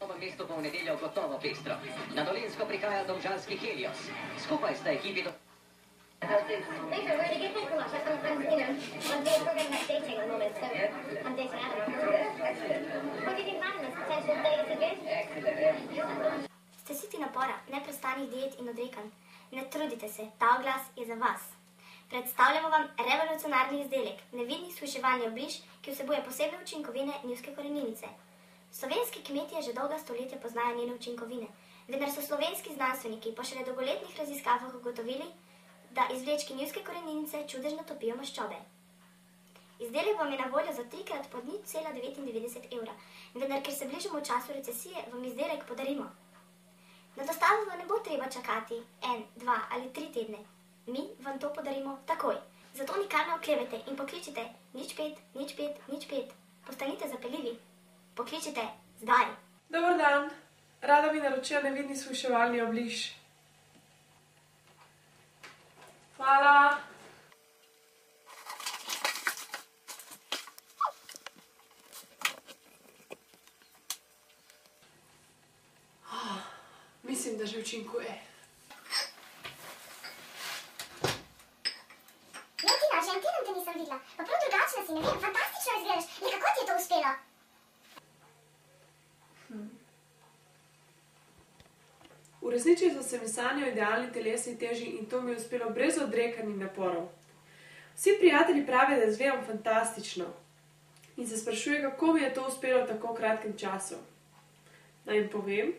Novo mesto bo v nedeljo gotovo pestro. Na Dolenjsko prihaja domžalski Helios. Skupaj sta ekipi do... Ste siti napora, neprestanih diet in odrekanj? Ne trudite se, ta oglas je za vas. Predstavljamo vam revolucionarni izdelek, nevidni shujševalni obliž, ki vsebuje posebne učinkovine njivske koreninice. Slovenski kmetje že dolga stoletja poznajo njene učinkovine, vendar so slovenski znanstveniki po šele dolgoletnih raziskavah ugotovili, da izvlečki njivske koreninice čudežno topijo maščobe. Izdelek vam je na voljo za 3x po 0,99 evra, vendar ker se bližamo času recesije, vam izdelek podarimo. Na dostavo vam ne bo treba čakati 1, 2 ali 3 tedne. Mi vam to podarimo takoj. Zato nikar ne oklevajte in pokličite 05 05 05. Postanite zapeljivi. Pokličite zdaj. Dobar dan. Rada bi naročila nevidni shujševalni obliž. Hvala. Mislim, da že učinkuje. Jo, Tina, že en teden te nisem videla. Pa prav drugačna si, ne vem, fantastično izgledaš. Le kako ti je to uspelo? Uresničili so se mi sanje o idealni telesni teži in to mi je uspelo brez odrekanj in naporov. Vsi prijatelji pravijo, da izgledam fantastično in se sprašujejo, kako mi je to uspelo v tako kratkem času. Naj jim povem,